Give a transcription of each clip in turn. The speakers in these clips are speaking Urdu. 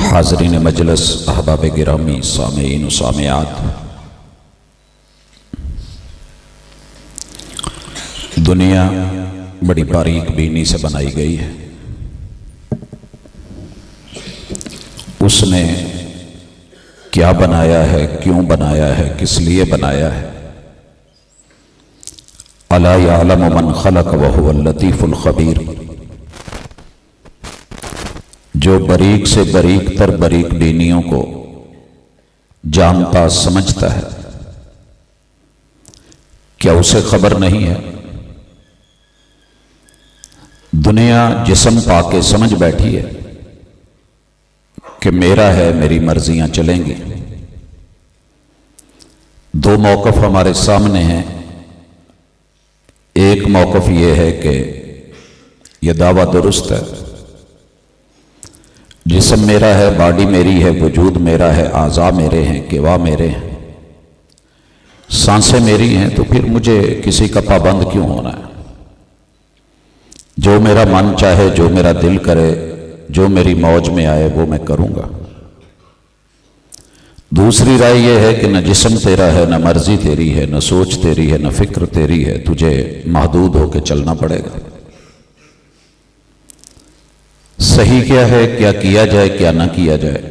حاضرین مجلس، احباب گرامی، سامعین و سامعات، دنیا بڑی باریک بینی سے بنائی گئی ہے۔ اس نے کیا بنایا ہے، کیوں بنایا ہے، کس لیے بنایا ہے؟ الا یعلم من خلق وهو اللطیف الخبیر، جو باریک سے باریک تر باریک بینیوں کو جانتا سمجھتا ہے، کیا اسے خبر نہیں ہے؟ دنیا جسم پا کے سمجھ بیٹھی ہے کہ میرا ہے، میری مرضیاں چلیں گی۔ دو موقف ہمارے سامنے ہیں۔ ایک موقف یہ ہے کہ یہ دعویٰ درست ہے، جسم میرا ہے، باڈی میری ہے، وجود میرا ہے، اعضاء میرے ہیں، کیوا میرے ہیں، سانسیں میری ہیں، تو پھر مجھے کسی کا پابند کیوں ہونا ہے؟ جو میرا من چاہے، جو میرا دل کرے، جو میری موج میں آئے وہ میں کروں گا۔ دوسری رائے یہ ہے کہ نہ جسم تیرا ہے، نہ مرضی تیری ہے، نہ سوچ تیری ہے، نہ فکر تیری ہے، تجھے محدود ہو کے چلنا پڑے گا۔ صحیح کیا ہے، کیا کیا جائے، کیا نہ کیا جائے؟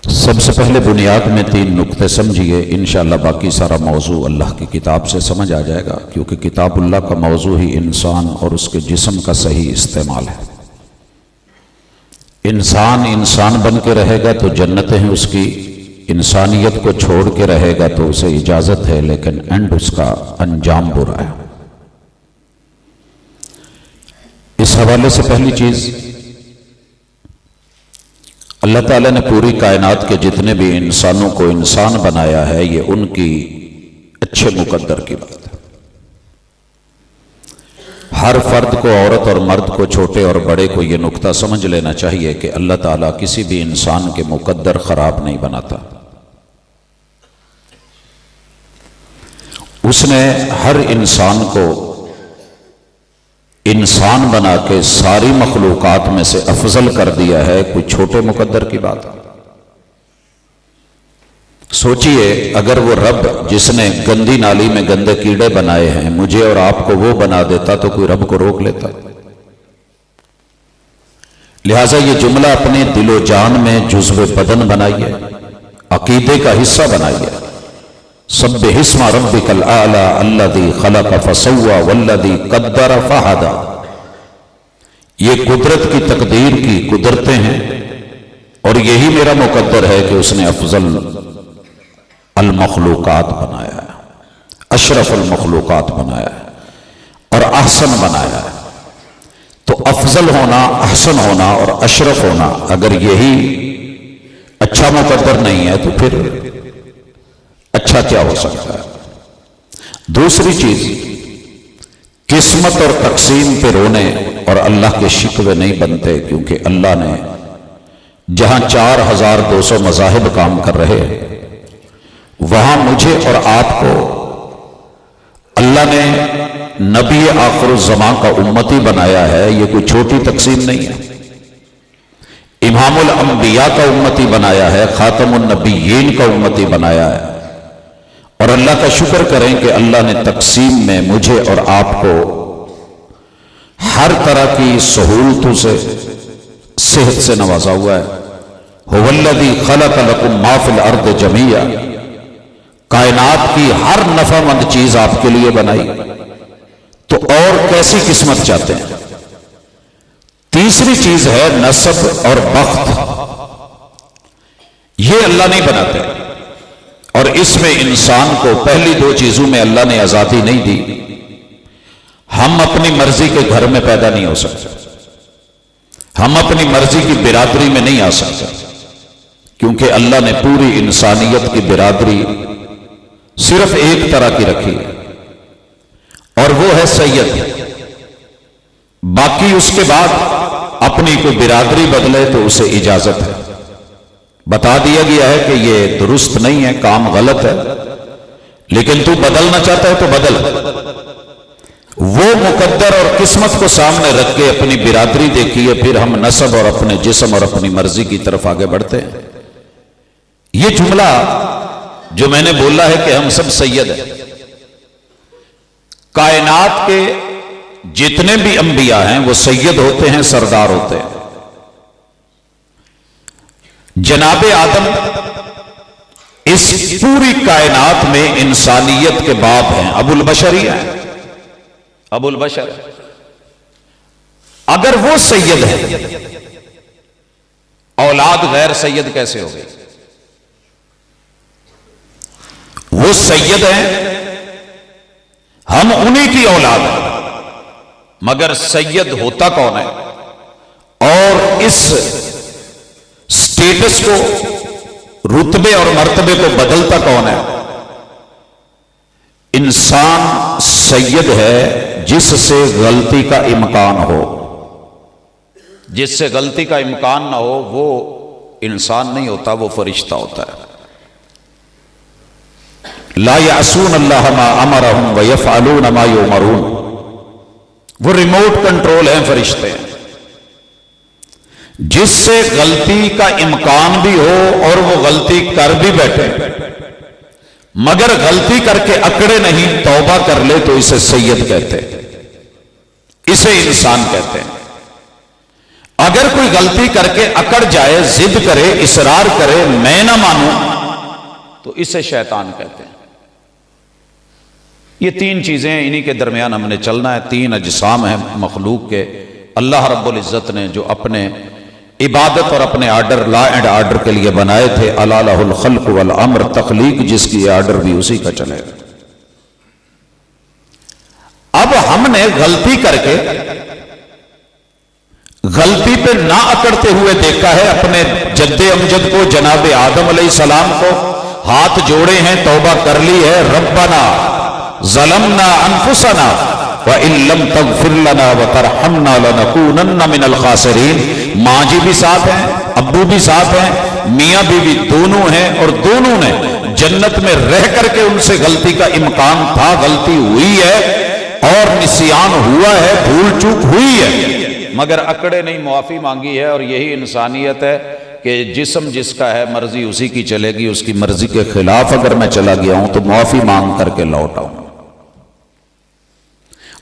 سب سے پہلے بنیاد میں 3 نقطے سمجھیے، انشاءاللہ باقی سارا موضوع اللہ کی کتاب سے سمجھ آ جائے گا، کیونکہ کتاب اللہ کا موضوع ہی انسان اور اس کے جسم کا صحیح استعمال ہے۔ انسان بن کے رہے گا تو جنتیں ہیں اس کی، انسانیت کو چھوڑ کے رہے گا تو اسے اجازت ہے، لیکن اینڈ اس کا انجام برا ہے۔ اس حوالے سے پہلی چیز، اللہ تعالیٰ نے پوری کائنات کے جتنے بھی انسانوں کو انسان بنایا ہے، یہ ان کی اچھے مقدر کی بات ہے۔ ہر فرد کو، عورت اور مرد کو، چھوٹے اور بڑے کو یہ نقطہ سمجھ لینا چاہیے کہ اللہ تعالیٰ کسی بھی انسان کے مقدر خراب نہیں بناتا۔ اس نے ہر انسان کو انسان بنا کے ساری مخلوقات میں سے افضل کر دیا ہے۔ کوئی چھوٹے مقدر کی بات ہے؟ سوچئے، اگر وہ رب جس نے گندی نالی میں گندے کیڑے بنائے ہیں مجھے اور آپ کو وہ بنا دیتا تو کوئی رب کو روک لیتا؟ لہٰذا یہ جملہ اپنے دل و جان میں جزو بدن بنائیے، عقیدے کا حصہ بنائیے۔ سبح اسم ربک الاعلی الذی خلق فسوی والذی قدر فہدی، یہ قدرت کی تقدیر کی قدرتیں ہیں، اور یہی میرا مقدر ہے کہ اس نے افضل المخلوقات بنایا ہے، اشرف المخلوقات بنایا ہے اور احسن بنایا ہے۔ تو افضل ہونا، احسن ہونا اور اشرف ہونا، اگر یہی اچھا مقدر نہیں ہے تو پھر اچھا کیا ہو سکتا ہے؟ دوسری چیز، قسمت اور تقسیم پہ رونے اور اللہ کے شکوے نہیں بنتے، کیونکہ اللہ نے جہاں 4200 مذاہب کام کر رہے ہیں، وہاں مجھے اور آپ کو اللہ نے نبی آخر الزمان کا امتی بنایا ہے۔ یہ کوئی چھوٹی تقسیم نہیں ہے۔ امام الانبیاء کا امتی بنایا ہے، خاتم النبیین کا امتی بنایا ہے، اور اللہ کا شکر کریں کہ اللہ نے تقسیم میں مجھے اور آپ کو ہر طرح کی سہولتوں سے، صحت سے نوازا ہوا ہے۔ هو الذی خلق لکم ما فی الارض جمیعا، کائنات کی ہر نفع مند چیز آپ کے لیے بنائی، تو اور کیسی قسمت چاہتے ہیں؟ تیسری چیز ہے نسب اور بخت، یہ اللہ نہیں بناتے، اور اس میں انسان کو پہلی 2 چیزوں میں اللہ نے آزادی نہیں دی۔ ہم اپنی مرضی کے گھر میں پیدا نہیں ہو سکتے، ہم اپنی مرضی کی برادری میں نہیں آ سکتے، کیونکہ اللہ نے پوری انسانیت کی برادری صرف ایک طرح کی رکھی ہے، اور وہ ہے سید۔ باقی اس کے بعد اپنی کوئی برادری بدلے تو اسے اجازت ہے۔ بتا دیا گیا ہے کہ یہ درست نہیں ہے، کام غلط ہے، لیکن تو بدلنا چاہتا ہے تو بدل۔ وہ مقدر اور قسمت کو سامنے رکھ کے اپنی برادری دیکھی ہے، پھر ہم نسب اور اپنے جسم اور اپنی مرضی کی طرف آگے بڑھتے ہیں۔ یہ جملہ جو میں نے بولا ہے کہ ہم سب سید ہیں، کائنات کے جتنے بھی انبیاء ہیں وہ سید ہوتے ہیں، سردار ہوتے ہیں۔ جناب آدم اس پوری کائنات میں انسانیت کے باپ ہیں، ابو البشر ہی ہیں، ابو البشر۔ اگر وہ سید ہیں، اولاد غیر سید کیسے ہو گئی؟ وہ سید ہیں، ہم انہی کی اولاد ہیں، مگر سید ہوتا کون ہے اور اس سٹیٹس کو، رتبے اور مرتبے کو بدلتا کون ہے؟ انسان سید ہے جس سے غلطی کا امکان ہو۔ جس سے غلطی کا امکان نہ ہو وہ انسان نہیں ہوتا، وہ فرشتہ ہوتا ہے۔ لا یعصون اللہ ما امرہم ویفعلون ما یؤمرون، وہ ریموٹ کنٹرول ہیں، فرشتے ہیں۔ جس سے غلطی کا امکان بھی ہو اور وہ غلطی کر بھی بیٹھے مگر غلطی کر کے اکڑے نہیں، توبہ کر لے تو اسے سید کہتے ہیں، اسے انسان کہتے ہیں۔ اگر کوئی غلطی کر کے اکڑ جائے، ضد کرے، اصرار کرے، میں نہ مانوں، تو اسے شیطان کہتے ہیں۔ یہ تین چیزیں انہی کے درمیان ہم نے چلنا ہے۔ تین اجسام ہیں مخلوق کے، اللہ رب العزت نے جو اپنے عبادت اور اپنے آرڈر، لا اینڈ آرڈر کے لیے بنائے تھے۔ الا لہ الخلق والامر، تخلیق جس کی آرڈر بھی اسی کا چلے گا۔ اب ہم نے غلطی کر کے، غلطی پہ نہ اکڑتے ہوئے دیکھا ہے اپنے جد امجد کو، جناب آدم علیہ السلام کو، ہاتھ جوڑے ہیں، توبہ کر لی ہے۔ ربنا ظلمنا انفسنا وَإِن لَّمْ تَغْفِرْ لَنَا وَتَرْحَمْنَا لَنَكُونَنَّ مِنَ الْخَاسِرِينَ۔ ماں جی بھی ساتھ ہیں، ابو بھی ساتھ ہیں، میاں بیوی دونوں ہیں، اور دونوں نے جنت میں رہ کر کے ان سے غلطی کا امکان تھا، غلطی ہوئی ہے اور نسیان ہوا ہے، بھول چوک ہوئی ہے، مگر اکڑے نہیں، معافی مانگی ہے۔ اور یہی انسانیت ہے کہ جسم جس کا ہے مرضی اسی کی چلے گی، اس کی مرضی کے خلاف اگر میں چلا گیا ہوں تو معافی مانگ کر کے لوٹ آؤں۔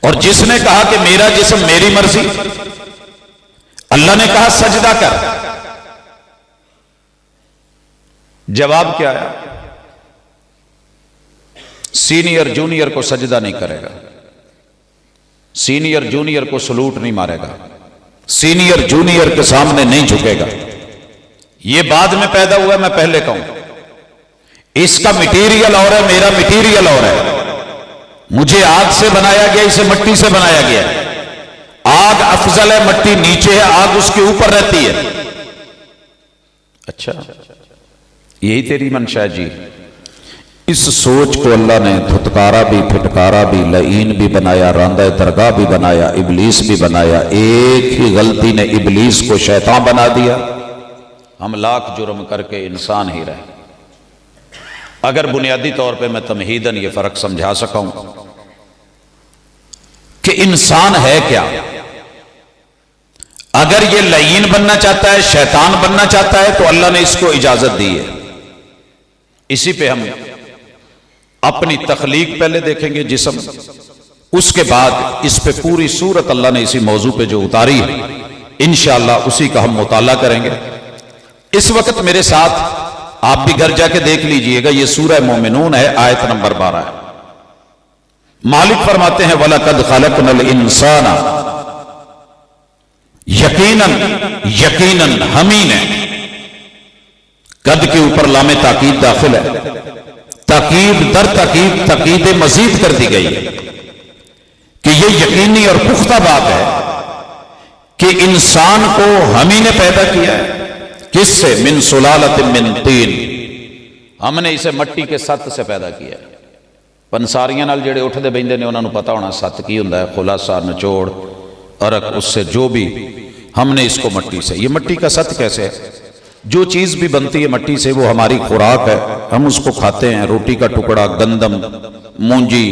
اور جس نے کہا کہ میرا جسم میری مرضی، اللہ نے کہا سجدہ کر، جواب کیا ہے؟ سینئر جونیئر کو سجدہ نہیں کرے گا، سینئر جونیئر کو سلوٹ نہیں مارے گا، سینئر جونیئر کے سامنے نہیں جھکے گا۔ یہ بعد میں پیدا ہوا، میں پہلے کہوں، اس کا مٹیریل اور ہے، میرا مٹیریل اور ہے۔ مجھے آگ سے بنایا گیا، اسے مٹی سے بنایا گیا۔ آگ افضل ہے، مٹی نیچے ہے، آگ اس کے اوپر رہتی ہے۔ اچھا، یہی تیری منشا ہے جی۔ اس سوچ کو اللہ نے دھتکارا بھی، پھٹکارا بھی، لعین بھی بنایا، راندہ درگاہ بھی بنایا، ابلیس بھی بنایا۔ ایک ہی غلطی نے ابلیس کو شیطان بنا دیا۔ ہم لاکھ جرم کر کے انسان ہی رہے۔ اگر بنیادی طور پہ میں تمہیداً یہ فرق سمجھا سکا ہوں کہ انسان ہے کیا، اگر یہ لعین بننا چاہتا ہے، شیطان بننا چاہتا ہے، تو اللہ نے اس کو اجازت دی ہے۔ اسی پہ ہم اپنی تخلیق پہلے دیکھیں گے، جسم، اس کے بعد اس پہ پوری سورت اللہ نے اسی موضوع پہ جو اتاری ہے انشاءاللہ اسی کا ہم مطالعہ کریں گے۔ اس وقت میرے ساتھ آپ بھی گھر جا کے دیکھ لیجئے گا، یہ سورہ مومنون ہے، آیت نمبر 12 ہے۔ مالک فرماتے ہیں وَلَقَدْ خَلَقْنَا الْإِنسَانَ، یقیناً ہمیں نے، قد کے اوپر لام تاکید داخل ہے، تاکید در تاکید، تاکید مزید کر دی گئی ہے کہ یہ یقینی اور پختہ بات ہے کہ انسان کو ہمیں نے پیدا کیا ہے۔ کس سے؟ من سلالت من طین، ہم نے اسے مٹی کے ست سے پیدا کیا ہے۔ پنساریاں نال جڑے اٹھتے بیندے نے انہوں نے پتا ہونا ست کی ہوندا ہے، خلاصہ، نچوڑ، عرق، اس سے جو بھی، ہم نے اس کو مٹی سے۔ یہ مٹی کا ست کیسے ہے؟ جو چیز بھی بنتی ہے مٹی سے وہ ہماری خوراک ہے، ہم اس کو کھاتے ہیں، روٹی کا ٹکڑا، گندم، مونجی،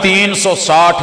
360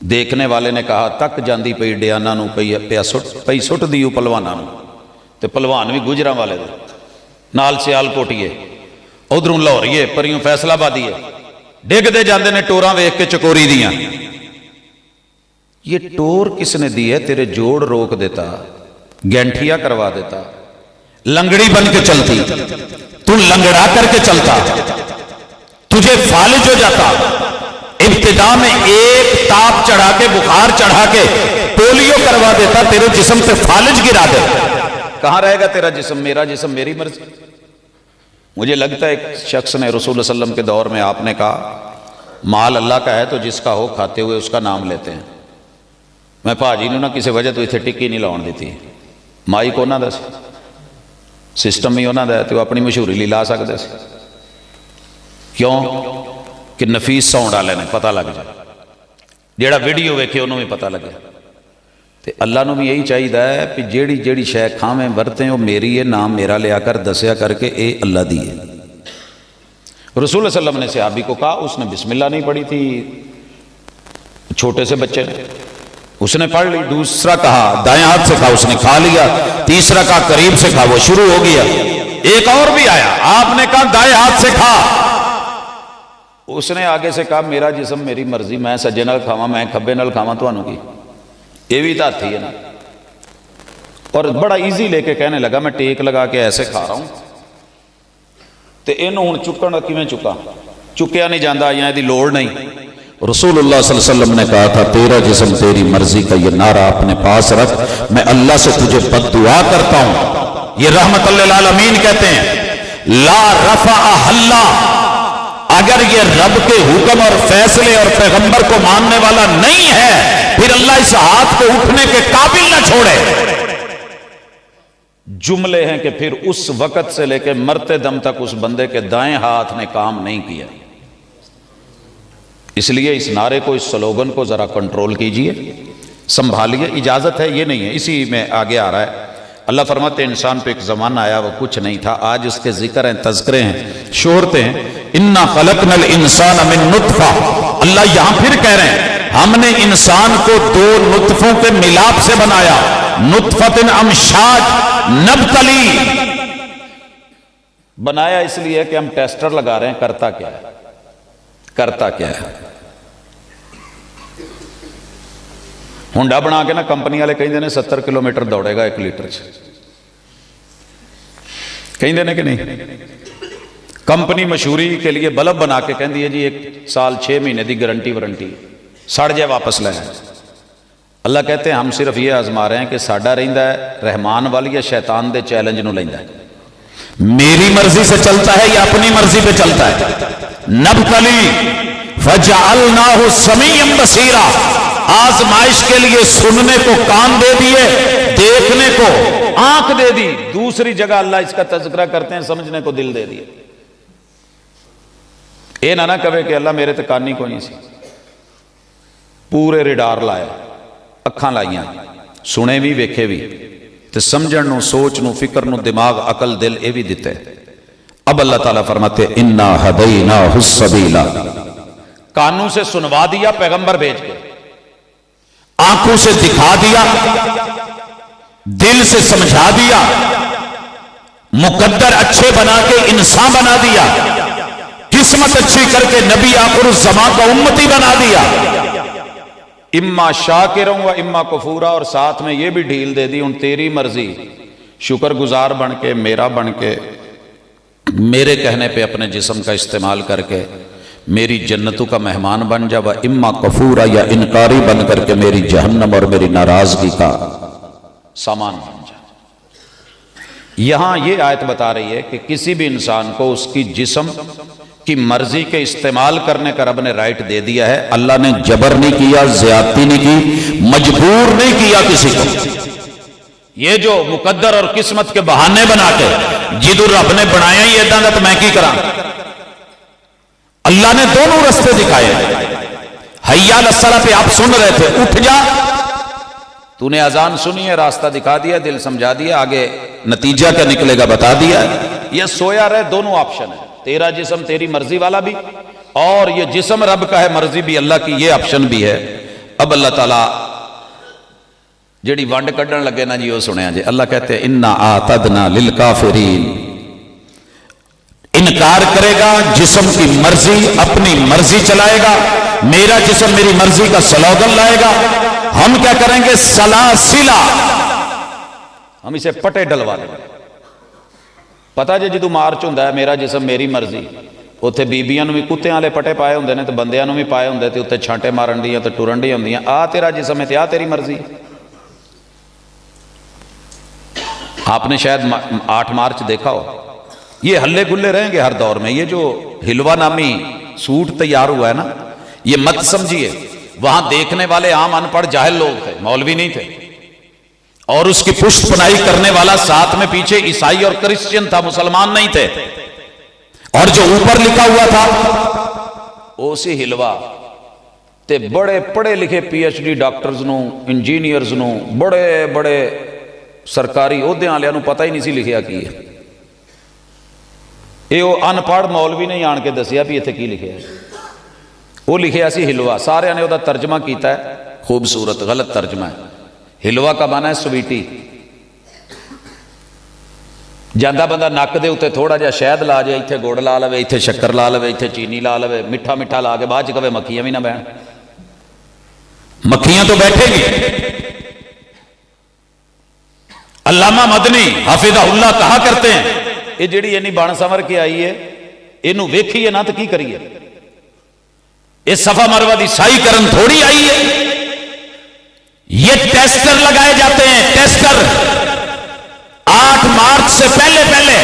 دیکھنے والے نے کہا تک جاندی پئی ڈیانا نو پئی سٹ دیو پلوانا نو، تے پلوان بھی گجراں والے دے نال سیال کوٹیے، ادھروں لاہوریے، پریوں فیصلہ آبادیے، ڈگ دے جاندے نے ٹوراں ویکھ کے چکوری دیاں۔ یہ ٹور کس نے دی ہے؟ تیرے جوڑ روک دیتا، گینٹھیا کروا دیتا، لنگڑی بن کے چلتی، تو لنگڑا کر کے چلتا، تجھے فالج ہو جاتا، ابتدا میں ایک تاپ چڑھا کے بخار چڑھا کے پولیو کروا دیتا، تیرے جسم پہ فالج گرا دے، کہاں رہے گا تیرا جسم؟ میرا جسم میری مرضی۔ مجھے لگتا ہے ایک شخص نے رسول اللہ علیہ وسلم کے دور میں آپ نے کہا مال اللہ کا ہے تو جس کا ہو کھاتے ہوئے اس کا نام لیتے ہیں۔ میں پاجی نے نہ کسی وجہ تو اتنے ٹکی نہیں لاؤن دیتی، مائی کو انہوں دا سی، سسٹم بھی انہوں دا ہے تو اپنی مشہوری لی لا سکتے سی، کیوں کہ نفیس ساؤنڈ والے نے پتہ لگ جائے، جیڑا ویڈیو ویکھے انہوں بھی پتہ لگے۔ تے اللہ نو بھی یہی چاہیے ہے کہ جیڑی جیڑی شے کھاویں برتیں وہ میری ہے، نام میرا لیا کر، دسیا کر کے اے اللہ دی ہے۔ رسول اللہ صلی اللہ علیہ وسلم نے صحابی کو کہا، اس نے بسم اللہ نہیں پڑھی تھی، چھوٹے سے بچے نے، اس نے پڑھ لی، دوسرا کہا دائیں ہاتھ سے کھا، اس نے کھا لیا، تیسرا کہا قریب سے کھا، وہ شروع ہو گیا، ایک اور بھی آیا، آپ نے کہا دائیں ہاتھ سے کھا، اس نے آگے سے کہا میرا جسم میری مرضی، میں سجے نال کھاواں، میں کھبے نال کھاواں، تانوں کی؟ یہ بھی تو ہاتھی ہے نا۔ اور بڑا ایزی لے کے کہنے لگا میں ٹیک لگا کے ایسے کھا رہا ہوں، تے اینوں ہن چکن دا کیویں چکا؟ چکیا نہیں جاندا، یا دی لوڑ نہیں۔ رسول اللہ صلی اللہ علیہ وسلم نے کہا تھا تیرا جسم تیری مرضی کا یہ نعرہ اپنے پاس رکھ، میں اللہ سے تجھے بد دعا کرتا ہوں۔ یہ رحمت للعالمین کہتے ہیں لا رفع اللہ، اگر یہ رب کے حکم اور فیصلے اور پیغمبر کو ماننے والا نہیں ہے پھر اللہ اس ہاتھ کو اٹھنے کے قابل نہ چھوڑے۔ جملے ہیں کہ پھر اس وقت سے لے کے مرتے دم تک اس بندے کے دائیں ہاتھ نے کام نہیں کیا۔ اس لیے اس نعرے کو، اس سلوگن کو ذرا کنٹرول کیجئے، سنبھالیے، اجازت ہے یہ نہیں ہے، اسی میں آگے آ رہا ہے۔ اللہ فرماتے ہیں انسان پہ ایک زمانہ آیا وہ کچھ نہیں تھا، آج اس کے ذکر ہیں، تذکرے ہیں، شہرتیں ہیں۔ انا خلقنا الانسان من نطفہ، اللہ یہاں پھر کہہ رہے ہیں ہم نے انسان کو دو نطفوں کے ملاپ سے بنایا، نطفۃ امشاج نبتلی، بنایا اس لیے کہ ہم ٹیسٹر لگا رہے ہیں، کرتا کیا ہے، کرتا کیا ہے۔ ہونڈا بنا کے نا کمپنی والے کہیں دینے 70 کلومیٹر دوڑے گا 1 لیٹر سے، کہیں دینے کہ نہیں؟ کمپنی مشہوری کے لیے بلب بنا کے کہہ دیے جی 1 سال 6 مہینے دی گارنٹی وارنٹی، سڑ جائے واپس لے آئے۔ اللہ کہتے ہیں ہم صرف یہ آزما رہے ہیں کہ ساڈا رہندا ہے رحمان والی یا شیطان دے چیلنج نو لیندا ہے، میری مرضی سے چلتا ہے یا اپنی مرضی پہ چلتا ہے۔ نبتلی فجعلناہ سمیعا بصیرا، آزمائش کے لیے سننے کو کان دے دیے، دیکھنے کو آنکھ دے دی، دوسری جگہ اللہ اس کا تذکرہ کرتے ہیں سمجھنے کو دل دے دیے۔ اے نہ کہے کہ اللہ میرے تے کانی کوئی نہیں سی، پورے ریڈار لائے، اکھاں لائیاں، سنے بھی ویکھے بھی، تے سمجھن نو، سوچ نو، فکر نو، دماغ، عقل، دل اے بھی دیتے۔ اب اللہ تعالیٰ فرماتے انا ہدیناہ السبیل، کانوں سے سنوا دیا پیغمبر بھیج کے، آنکھوں سے دکھا دیا، دل سے سمجھا دیا، مقدر اچھے بنا کے انسان بنا دیا، قسمت اچھی کر کے نبی آخر الزمان کا امتی بنا دیا، اما شاکرا و اما کفورا، اور ساتھ میں یہ بھی ڈھیل دے دی ان تیری مرضی، شکر گزار بن کے، میرا بن کے، میرے کہنے پہ اپنے جسم کا استعمال کر کے میری جنتوں کا مہمان بن جا، و اما کفورا، یا انکاری بن کر کے میری جہنم اور میری ناراضگی کا سامان بن جا۔ یہاں یہ آیت بتا رہی ہے کہ کسی بھی انسان کو اس کی جسم کی مرضی کے استعمال کرنے کا رب نے رائٹ دے دیا ہے۔ اللہ نے جبر نہیں کیا، زیادتی نہیں کی، مجبور نہیں کیا کسی کو۔ یہ جو مقدر اور قسمت کے بہانے بنا کے جدو رب نے بنایا ہی ایداں دا تو میں کی کراں؟ اللہ نے دونوں رستے دکھائے۔ حی علی الصلاۃ پہ آپ سن رہے تھے، اٹھ جا، تو نے اذان سنی ہے، راستہ دکھا دیا، دل سمجھا دیا، آگے نتیجہ کیا نکلے گا بتا دیا۔ یہ سویا رہے، دونوں آپشن ہے، تیرا جسم تیری مرضی والا بھی، اور یہ جسم رب کا ہے، مرضی بھی اللہ کی، یہ آپشن بھی ہے۔ اب اللہ تعالیٰ جیڑی ونڈ کڈن لگے نا جی وہ سنیا جی، اللہ کہتے ہیں انا اعتدنا للکافرین، انکار کرے گا، جسم کی مرضی اپنی مرضی چلائے گا، میرا جسم میری مرضی کا سلوگن لائے گا، ہم کیا کریں گے؟ سلاسلہ، ہم اسے پٹے ڈلوا لیں گے۔ پتا جی جدو مارچ ہوندا ہے میرا جسم میری مرضی، اتنے بیبیاں نو بھی کتیاں والے پٹے پائے ہوندے نے، تے بندیاں نو بھی پائے ہوندے، تے اتنے چھانٹے مارن دیاں تے ٹرن دی ہوندیاں، آ تیرا جسم ہے تے آ تیری مرضی۔ آپ نے شاید 8 مارچ دیکھا ہو، یہ ہلے گلے رہیں گے ہر دور میں۔ یہ جو ہلوا نامی سوٹ تیار ہوا ہے نا، یہ مت سمجھیے وہاں دیکھنے والے عام ان پڑھ جاہل لوگ تھے، مولوی نہیں تھے، اور اس کی پشت پناہی کرنے والا ساتھ میں پیچھے عیسائی اور کرسچن تھا، مسلمان نہیں تھے، اور جو اوپر لکھا ہوا تھا اسی ہلوا تے بڑے پڑھے لکھے پی ایچ ڈی ڈاکٹرز نو، انجینئرز نو، بڑے بڑے سرکاری عہدے والوں نو پتہ ہی نہیں سی لکھیا کی ہے۔ یہ وہ ان پڑھ مولوی نے آن کے دسیا بھی اتنے کی لکھیا ہے، وہ لکھیا سی ہلوا، سارے نے وہ ترجمہ کیتا ہے خوبصورت، غلط ترجمہ ہے۔ ہلوا کا معنی ہے سویٹی، جاندہ بندہ نک دے اتنے تھوڑا جہا شہد لا جائے، اتنے گڑ لا لوے، اتنے شکر لا لوے، اتنے چینی لا لوے، میٹھا میٹھا لا کے بعد چ کہے مکھیاں بھی نہ بہن، مکھیاں تو بیٹھے گی۔ علامہ مدنی حافظہ اللہ کہا کرتے ہیں یہ جڑی اینی بن سمر کے آئی ہے، اینو ویکھیے نہ تو کی کریے، اس صفا مروہ دی سائی کرن تھوڑی آئی ہے، یہ ٹیسٹر لگائے جاتے ہیں، ٹیسٹر 8 مارچ سے پہلے پہلے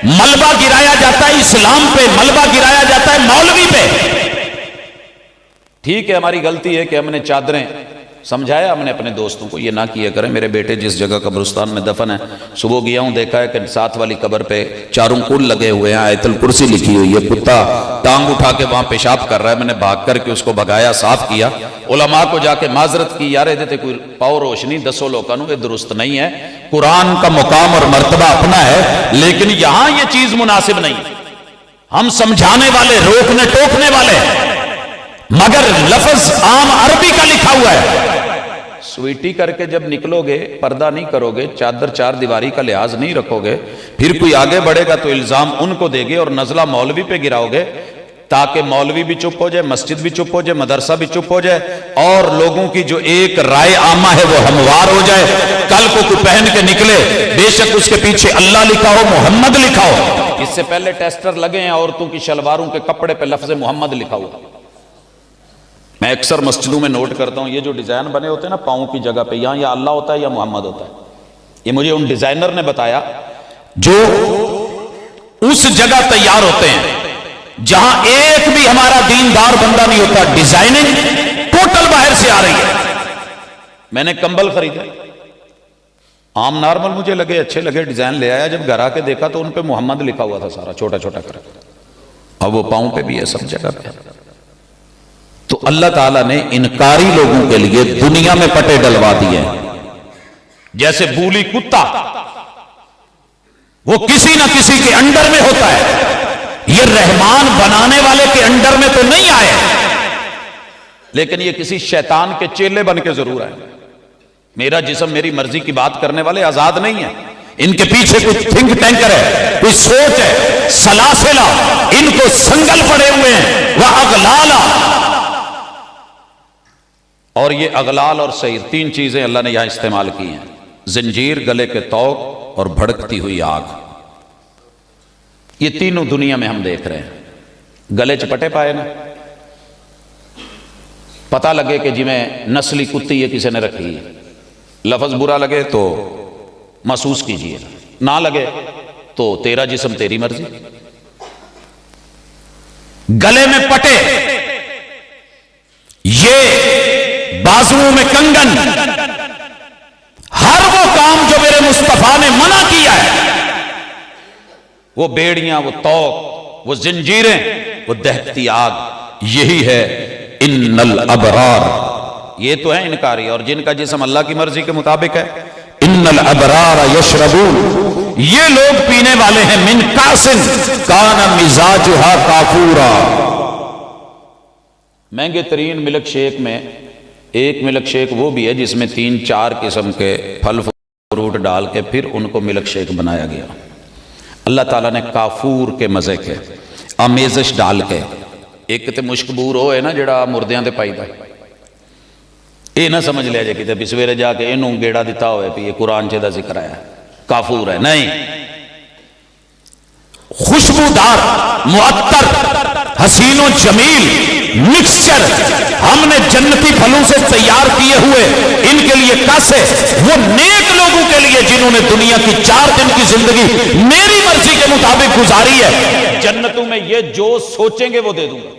ملبہ گرایا جاتا ہے، اسلام پہ ملبہ گرایا جاتا ہے، مولوی پہ۔ ٹھیک ہے ہماری غلطی ہے کہ ہم نے چادریں سمجھایا، ہم نے اپنے دوستوں کو یہ نہ کیا کریں۔ میرے بیٹے جس جگہ قبرستان میں دفن ہے، صبح گیا ہوں دیکھا ہے کہ ساتھ والی قبر پہ چاروں کل لگے ہوئے ہیں، آیت الکرسی لکھی ہوئی ہے، کتا ٹانگ اٹھا کے وہاں پیشاب کر رہا ہے، میں نے بھاگ کر کے اس کو بھگایا، صاف کیا، علماء کو جا کے معذرت کی، یار یہ کوئی پاؤ روشنی دسو لوگوں کو، یہ درست نہیں ہے، قرآن کا مقام اور مرتبہ اپنا ہے، لیکن یہاں یہ چیز مناسب نہیں۔ ہم سمجھانے والے، روکنے ٹوکنے والے، مگر لفظ عام عربی کا لکھا ہوا ہے۔ سویٹی کر کے جب نکلو گے، پردہ نہیں کرو گے، چادر چار دیواری کا لحاظ نہیں رکھو گے، پھر کوئی آگے بڑھے گا تو الزام ان کو دے گے اور نزلہ مولوی پہ گراؤ گے، تاکہ مولوی بھی چپ ہو جائے، مسجد بھی چپ ہو جائے، مدرسہ بھی چپ ہو جائے، اور لوگوں کی جو ایک رائے عامہ ہے وہ ہموار ہو جائے۔ کل کو کوئی پہن کے نکلے، بے شک اس کے پیچھے اللہ لکھا ہو، محمد لکھا ہو، اس سے پہلے ٹیسٹر لگے ہیں عورتوں کی شلواروں کے کپڑے پہ لفظ محمد لکھا ہوا۔ میں اکثر مسجدوں میں نوٹ کرتا ہوں، یہ جو ڈیزائن بنے ہوتے ہیں نا پاؤں کی جگہ پہ، یہاں یا اللہ ہوتا ہے یا محمد ہوتا ہے، یہ مجھے ان ڈیزائنر نے بتایا جو اس جگہ تیار ہوتے ہیں جہاں ایک بھی ہمارا دیندار بندہ نہیں ہوتا، ڈیزائننگ ٹوٹل باہر سے آ رہی ہے۔ میں نے کمبل خریدا، عام نارمل مجھے لگے، اچھے لگے، ڈیزائن لے آیا، جب گھر آ کے دیکھا تو ان پہ محمد لکھا ہوا تھا سارا، چھوٹا چھوٹا کر، اب وہ پاؤں پہ بھی ہے، سب جگہ پہ۔ تو اللہ تعالیٰ نے انکاری لوگوں کے لیے دنیا میں پٹے ڈلوا دیے ہیں، جیسے بولی کتا وہ کسی نہ کسی کے انڈر میں ہوتا ہے، یہ رحمان بنانے والے کے انڈر میں تو نہیں آئے، لیکن یہ کسی شیطان کے چیلے بن کے ضرور آئے۔ میرا جسم میری مرضی کی بات کرنے والے آزاد نہیں ہیں، ان کے پیچھے کوئی تھنک ٹینکر ہے، کوئی سوچ ہے، سلاسلہ ان کو سنگل پڑے ہوئے ہیں، وَأَغْلَالًا، اور یہ اغلال اور سعیر 3 چیزیں اللہ نے یہاں استعمال کی ہیں، زنجیر، گلے کے طوق اور بھڑکتی ہوئی آگ۔ یہ تینوں دنیا میں ہم دیکھ رہے ہیں۔ گلے چپٹے پائے نا، پتہ لگے کہ جی میں نسلی کتی یہ کسی نے رکھی ہے، لفظ برا لگے تو محسوس کیجئے، نہ لگے تو تیرا جسم تیری مرضی۔ گلے میں پٹے، یہ بازوؤں میں کنگن، ہر وہ کام جو میرے مصطفیٰ نے منع کیا ہے، وہ بیڑیاں، وہ طوق، وہ زنجیریں، وہ دہتی آگ، یہی ہے ان الابرار۔ یہ تو ہے انکاری، اور جن کا جسم اللہ کی مرضی کے مطابق ہے، ان الابرار یشربون، یہ لوگ پینے والے ہیں من کاسن کان مزاجها کافورا، مہنگے ترین ملک شیک میں ایک ملک شیک وہ بھی ہے جس میں 3-4 قسم کے پھل فروٹ ڈال کے پھر ان کو ملک شیک بنایا گیا۔ اللہ تعالیٰ نے کافور کے مزے کے آمیزش ڈال کے، ایک تے مشکبور ہو ہے نا جڑا مردیاں تے پائی دا، یہ نہ سمجھ لیا جائے کہ سویرے جا کے انہوں گیڑا دیتا ہوئے کہ یہ قرآن چہ دا ذکر آیا کافور ہے، نہیں، خوشبودار معطر حسین و جمیل مکسچر ہم نے جنتی پھلوں سے تیار کیے ہوئے ان کے لیے کاسے، وہ نیک لوگوں کے لیے جنہوں نے دنیا کی 4 دن کی زندگی میری مرضی کے مطابق گزاری ہے، جنتوں میں یہ جو سوچیں گے وہ دے دوں گا،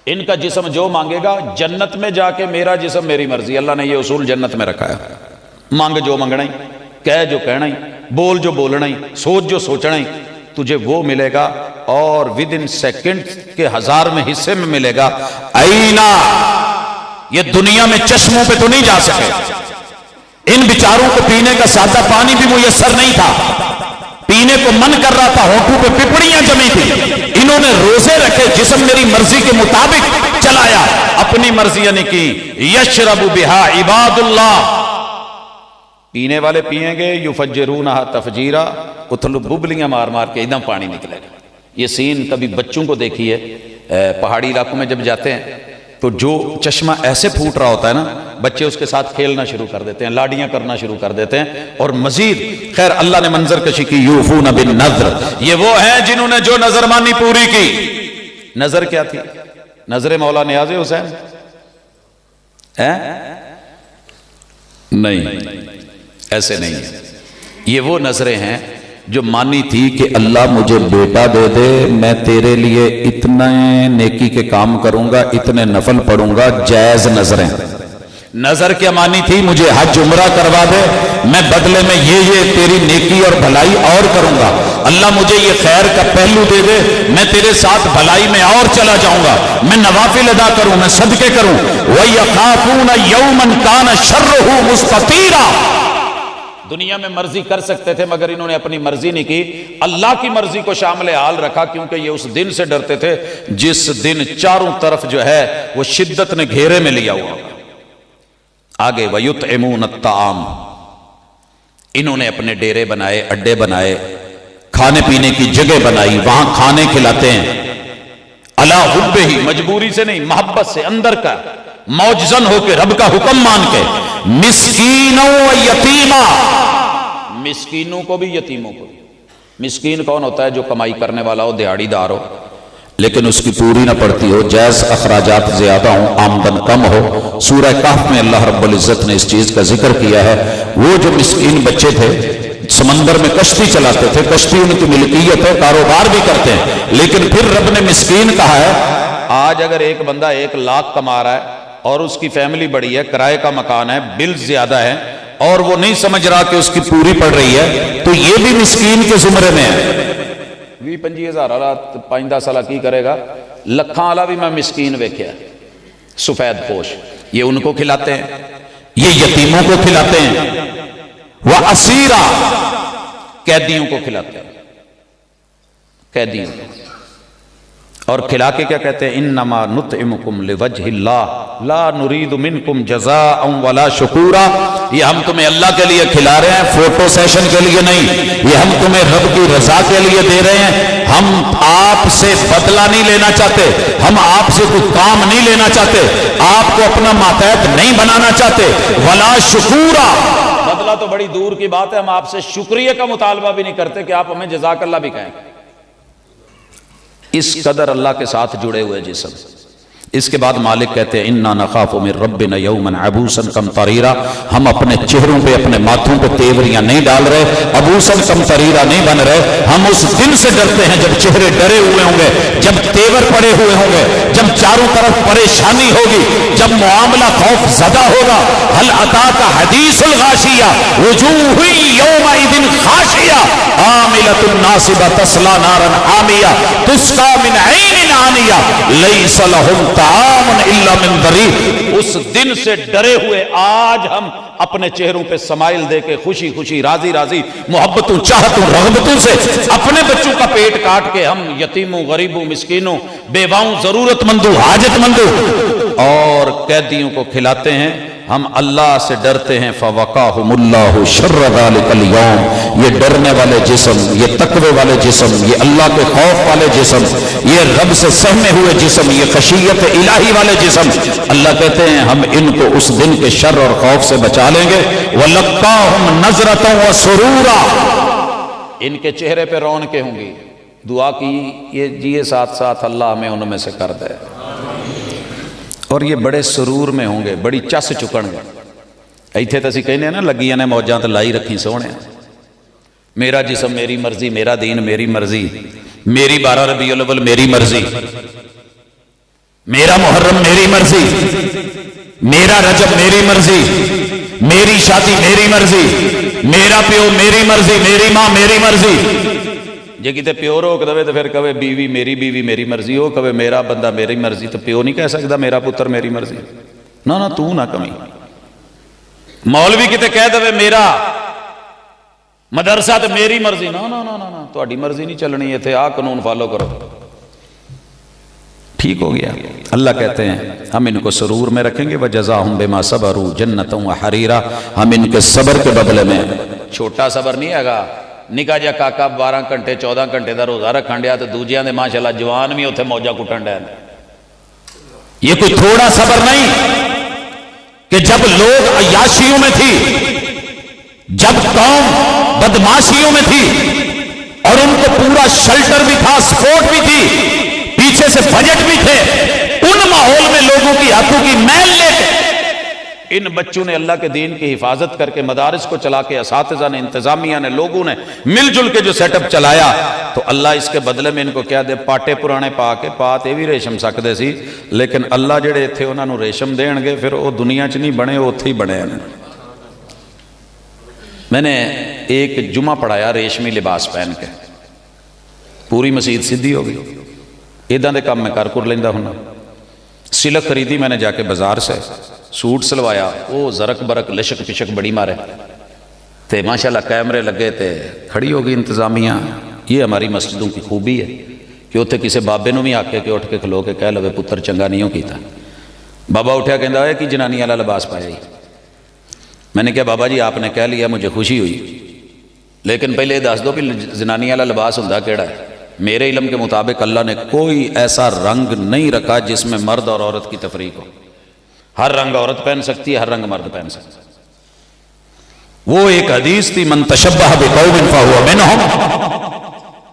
ان کا جسم جو مانگے گا جنت میں جا کے میرا جسم میری مرضی، اللہ نے یہ اصول جنت میں رکھا ہے، مانگ جو منگنا ہی، کہہ جو کہنا ہی، بول جو بولنا ہی، سوچ جو سوچنا ہی، تجھے وہ ملے گا اور ودن سیکنڈ کے 1000 میں حصے میں ملے گا۔ آئینہ یہ دنیا میں چشموں پہ تو نہیں جا سکے، ان بیچاروں کو پینے کا سادہ پانی بھی میسر نہیں تھا، پینے کو من کر رہا تھا، ہونٹوں پہ پپڑیاں جمی تھی، انہوں نے روزے رکھے، جسم میری مرضی کے مطابق چلایا، اپنی مرضیاں نہیں کی۔ یشرب بہا عباد اللہ، پینے والے پیئیں گے، یفجرونہا تفجیرا، اتھلو ببلیاں مار مار کے ادھم پانی نکلے گا۔ یہ سین کبھی بچوں کو دیکھیے، پہاڑی علاقوں میں جب جاتے ہیں تو جو چشمہ ایسے پھوٹ رہا ہوتا ہے نا، بچے اس کے ساتھ کھیلنا شروع کر دیتے ہیں، لاڈیاں کرنا شروع کر دیتے ہیں، اور مزید خیر اللہ نے منظر کشی کی، یوفون بالنذر، یہ وہ ہیں جنہوں نے جو نظر مانی پوری کی۔ نظر کیا تھی؟ نظر مولا نیاز حسین نہیں، ایسے نہیں ہے، یہ وہ نظریں ہیں جو مانی تھی کہ اللہ مجھے بیٹا دے دے، میں تیرے لیے اتنے نیکی کے کام کروں گا، اتنے نفل پڑھوں گا، جائز نظریں۔ نظر کیا مانی تھی؟ مجھے حج عمرہ کروا دے، میں بدلے میں یہ تیری نیکی اور بھلائی اور کروں گا، اللہ مجھے یہ خیر کا پہلو دے دے، میں تیرے ساتھ بھلائی میں اور چلا جاؤں گا، میں نوافل ادا کروں، میں صدقے کروں۔ وَيَخَافُونَ يَوْمًا كَانَ شَرُّهُ مُسْتَطِيرًا، دنیا میں مرضی کر سکتے تھے مگر انہوں نے اپنی مرضی نہیں کی، اللہ کی مرضی کو شامل حال رکھا، کیونکہ یہ اس دن سے ڈرتے تھے جس دن چاروں طرف جو ہے وہ شدت نے گھیرے میں لیا ہوا۔ آگے وَيُطْعِمُونَ الطَّعَامَ، انہوں نے اپنے ڈیرے بنائے، اڈے بنائے، کھانے پینے کی جگہ بنائی، وہاں کھانے کھلاتے ہیں، عَلَىٰ حُبِّهِ، مجبوری سے نہیں، محبت سے، اندر کا موجزن ہو کے، رب کا حکم مان کے۔ مسکینوں و یتیمہ، مسکینوں کو بھی یتیموں کو بھی۔ مسکین کون ہوتا ہے؟ جو کمائی کرنے والا ہو، دیہاڑی دار ہو لیکن اس کی پوری نہ پڑتی ہو، جائز اخراجات زیادہ ہوں، آمدن کم ہو۔ سورہ کہف میں اللہ رب العزت نے اس چیز کا ذکر کیا ہے، وہ جو مسکین بچے تھے سمندر میں کشتی چلاتے تھے، کشتی ان کی ملکیت ہے، کاروبار بھی کرتے ہیں، لیکن پھر رب نے مسکین کہا ہے۔ آج اگر ایک بندہ 1 لاکھ کما رہا ہے اور اس کی فیملی بڑی ہے، کرائے کا مکان ہے، بل زیادہ ہے، اور وہ نہیں سمجھ رہا کہ اس کی پوری پڑ رہی ہے، تو یہ بھی مسکین کے زمرے میں ہے۔ 20-25 ہزار والا 5-10 سالہ کی کرے گا، لکھاں والا بھی میں مسکین ویکھیا، سفید پوش، یہ ان کو کھلاتے ہیں، یہ یتیموں کو کھلاتے ہیں، وہ اسیرا، قیدیوں کو کھلاتے ہیں، قیدیوں کو، اور کھلا کے کیا کہتے ہیں؟ انما نطعمکم لوجہ اللہ لا نرید منکم جزاء ولا شکورا، یہ ہم تمہیں اللہ کے لیے کھلا رہے ہیں، فوٹو سیشن کے لیے نہیں، یہ ہم تمہیں رب کی رضا کے لیے دے رہے ہیں، ہم آپ سے بدلہ نہیں لینا چاہتے، ہم آپ سے کوئی کام نہیں لینا چاہتے، آپ کو اپنا ماتحت نہیں بنانا چاہتے، ولا شکورا، بدلہ تو بڑی دور کی بات ہے، ہم آپ سے شکریہ کا مطالبہ بھی نہیں کرتے کہ آپ ہمیں جزاک اللہ بھی کہیں۔ اس قدر اللہ کے ساتھ جڑے ہوئے جسم۔ اس کے بعد مالک کہتے ہیں انا نخاف من ربنا یوما عبوسا قمطریرا، ہم اپنے چہروں پہ، اپنے ماتھوں پہ تیوریاں نہیں ڈال رہے، عبوسا قمطریرا نہیں بن رہے، ہم اس دن سے ڈرتے ہیں جب چہرے ڈرے ہوئے ہوں گے، جب تیور پڑے ہوئے ہوں گے، جب چاروں طرف پریشانی ہوگی، جب معاملہ خوف زدہ ہوگا۔ هل اتاک حدیث الغاشیہ وجوہ یومئذ خاشعہ عاملۃ ناصبہ تصلی نارا حامیہ تسقی من عین آنیہ لیس لہم طعام الا من ضریع۔ اس دن سے ڈرے ہوئے آج ہم اپنے چہروں پہ سمائل دے کے خوشی خوشی، راضی راضی، محبتوں، چاہتوں، رغبتوں سے اپنے بچوں کا پیٹ کاٹ کے ہم یتیموں، غریبوں، مسکینوں، بیواؤں، ضرورت مندوں، حاجت مندوں اور قیدیوں کو کھلاتے ہیں، ہم اللہ سے ڈرتے ہیں۔ فوقاہم اللہ شر ذلک اليوم، یہ ڈرنے والے جسم، یہ تقوی والے جسم، یہ اللہ کے خوف والے جسم، یہ رب سے سہمے ہوئے جسم، یہ خشیت الہی والے جسم، اللہ کہتے ہیں ہم ان کو اس دن کے شر اور خوف سے بچا لیں گے۔ وَلَقَّاهُمْ نَظْرَةً وَسُرُورًا، ان کے چہرے پہ رونقیں ہوں گی۔ دعا کی یہ جیے ساتھ ساتھ اللہ ہمیں ان میں سے کر دے، اور یہ بڑے سرور میں ہوں گے، بڑی چس چکن گے۔ ایتھے تو اسی کہنے ہیں نا لگیاں نے موجاں تے لائی رکھی سونے، میرا جسم میری مرضی، میرا دین میری مرضی، میری 12 ربیع الاول میری مرضی، میرا محرم میری مرضی، میرا رجب میری مرضی، میری شادی میری مرضی، میرا پیو میری مرضی، میری ماں میری مرضی۔ جے کتے پیو روک دے تو پھر کہے بیوی میری مرضی، ہو کہے میرا بندہ میری مرضی، تو پیو نہیں کہہ سکتا میرا پتر میری مرضی، نہ تو نہ کمی۔ مولوی کتے کہہ دے میرا مدرسہ تو میری مرضی، نہ تہاڈی مرضی نہیں چلنی، ایتھے آ قانون فالو کرو۔ ٹھیک ہو گیا۔ اللہ کہتے ہیں ہم ان کو سرور میں رکھیں گے، وَجَزَاهُمْ بِمَا صَبَرُوا جَنَّةً وَحَرِيرًا، ہم ان کے صبر کے بدلے میں، چھوٹا صبر نہیں ہے گا، نکا جا کاکا 12 گھنٹے 14 گھنٹے دا روزہ رکھن ڈیا تو دوجیاں دے ماشاءاللہ جوان بھی اتنے موجہ کٹن ڈیا۔ یہ کوئی تھوڑا صبر نہیں کہ جب لوگ عیاشیوں میں تھی، جب قوم بدماشیوں میں تھی اور ان کو پورا شلٹر بھی تھا، سپورٹ بھی تھی، پیچھے سے بجٹ بھی تھے، ان ماحول میں لوگوں کی ہاتھوں کی میل لے کے ان بچوں نے اللہ کے دین کی حفاظت کر کے مدارس کو چلا کے، اساتذہ نے، انتظامیہ نے، لوگوں نے مل جل کے جو سیٹ اپ چلایا، تو اللہ اس کے بدلے میں ان کو کیا دے؟ پاٹے پرانے پا کے، پات یہ بھی ریشم سکتے سی، لیکن اللہ جڑے تھے انہوں نے ریشم دین گے، پھر وہ دنیا چ نہیں بنے، وہ اتھے ہی بنے ہیں۔ میں نے ایک جمعہ پڑھایا ریشمی لباس پہن کے، پوری مسجد سیدھی ہو گئی۔ ایداں دے کام میں کر لیندہ ہونا۔ سلک خریدی میں نے جا کے بازار سے، سوٹ سلوایا، وہ زرک برک لشک پشک بڑی مارے تے ماشاءاللہ کیمرے لگے تے کھڑی ہوگی انتظامیہ۔ یہ ہماری مسجدوں کی خوبی ہے کہ اتنے کسی بابے نو بھی آکے کہ اٹھ کے کھلو کے کہہ لوے پتر چنگا نہیں ہو کیتا۔ بابا اٹھیا کہندا ہے کہ جنانی والا لباس پایا ہی۔ میں نے کہا بابا جی آپ نے کہہ لیا، مجھے خوشی ہوئی، لیکن پہلے یہ دس دو کہ جنانی والا لباس ہوندا کیڑا ہے؟ میرے علم کے مطابق اللہ نے کوئی ایسا رنگ نہیں رکھا جس میں مرد اور عورت کی تفریق ہو۔ ہر رنگ عورت پہن سکتی ہے، ہر رنگ مرد پہن سکتا ہے۔ وہ ایک حدیث تھی من تشبہ بقوم فہو منہم۔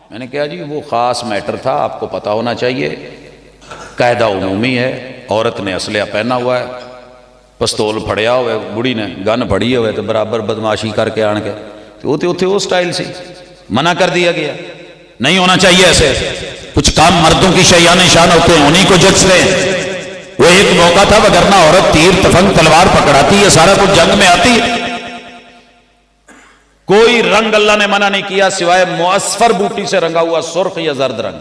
میں نے کہا جی وہ خاص میٹر تھا، آپ کو پتا ہونا چاہیے، قاعدہ عمومی ہے۔ عورت نے اسلحہ پہنا ہوا ہے، پستول پھڑیا ہوئے، بڑی نے گن پھڑی ہوئے، تو برابر بدماشی کر کے آن کے اتھے وہ سٹائل سی، منع کر دیا گیا، نہیں ہونا چاہیے ایسے۔ کچھ کام مردوں کی شیان شان ہوتے ہیں، انہیں کو جچتے ہیں۔ وہ ایک موقع تھا، وگرنہ عورت تیر تفنگ تلوار پکڑاتی ہے، سارا کچھ جنگ میں آتی ہے۔ کوئی رنگ اللہ نے منع نہیں کیا سوائے معصفر بوٹی سے رنگا ہوا سرخ یا زرد رنگ،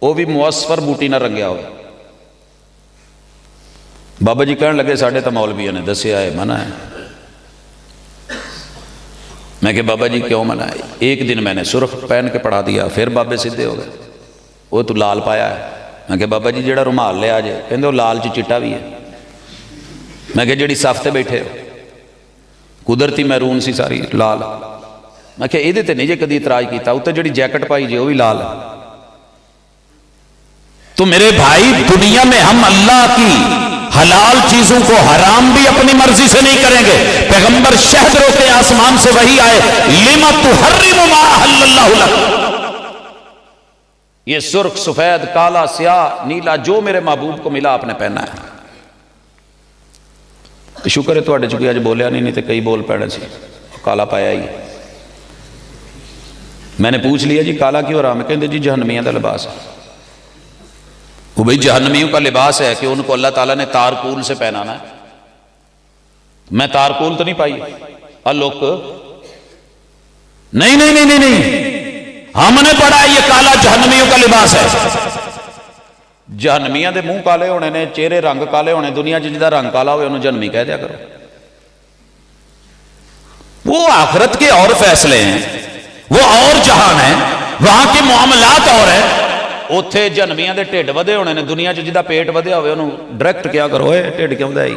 وہ بھی معصفر بوٹی نہ رنگیا ہوا۔ بابا جی کہنے لگے ساڑھے تو مولویوں نے دسیا ہے منع ہے۔ میں کہ بابا جی کیوں منع ہے؟ ایک دن میں نے سرخ پہن کے پڑھا دیا، پھر بابے سیدھے ہو گئے، وہ تو لال پایا ہے۔ میں کہ بابا جی جڑا رومال لے آ جائے، کہندے وہ لال چٹا بھی ہے۔ میں کہ جڑی صف تے بیٹھے ہو قدرتی محرون سی ساری لال، میں کہ یہ تے نہیں جے کدی اعتراض کیتا، اتنے جڑی جیکٹ پائی جے وہ بھی لال ہے۔ تو میرے بھائی دنیا میں ہم اللہ کی حلال چیزوں کو حرام بھی اپنی مرضی سے نہیں کریں گے۔ پیغمبر شہد روتے آسمان سے وہی آئے لما تحرم ما احل اللہ لک، یہ سرخ سفید کالا سیاہ نیلا جو میرے محبوب کو ملا آپ نے پہنا ہے۔ شکر ہے تو چکی آج بولیا نہیں تو کئی بول پیڑے سی، کالا پایا ہی۔ میں نے پوچھ لیا جی کالا کیوں حرام ہے؟ کہتے جی جہنمیوں کا لباس ہے۔ وہ بھئی جہنمیوں کا لباس ہے کہ ان کو اللہ تعالیٰ نے تارکول سے پہنانا ہے۔ میں تارکول تو نہیں پائی لوک، نہیں نہیں نہیں نہیں، ہم نے پڑھا یہ کالا جہنمیوں کا لباس ہے۔ جہنمیاں دے منہ کالے ہونے نے، چہرے رنگ کالے ہونے، دنیا جدا رنگ کالا ہوئے انہوں جہنمی کہہ دیا کرو۔ وہ آخرت کے اور فیصلے ہیں، وہ اور جہان ہے، وہاں کے معاملات اور ہیں۔ ਉੱਥੇ ਜਨਮੀਆਂ ਦੇ ਢਿੱਡ ਵਧੇ ਹੋਣੇ ਨੇ, ਦੁਨੀਆ 'ਚ ਜਿਹਦਾ ਪੇਟ ਵਧਿਆ ਹੋਵੇ ਉਹਨੂੰ ਡਾਇਰੈਕਟ ਕਿਹਾ ਕਰੋ, ਓਏ ਢਿੱਡ ਕਿਉਂ ਵਧਾਈ?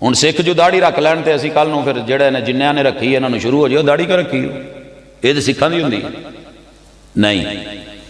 ਹੁਣ ਸਿੱਖ ਜੋ ਦਾੜੀ ਰੱਖ ਲੈਣ ਤੇ ਅਸੀਂ ਕੱਲ ਨੂੰ ਫਿਰ ਜਿਹੜੇ ਨੇ ਜਿੰਨਿਆਂ ਨੇ ਰੱਖੀ ਇਹਨਾਂ ਨੂੰ ਸ਼ੁਰੂ ਹੋ ਜਾਓ ਦਾੜੀ ਕਿਉਂ ਰੱਖੀ? ਇਹ ਤਾਂ ਸਿੱਖਾਂ ਦੀ ਹੁੰਦੀ ਨਹੀਂ,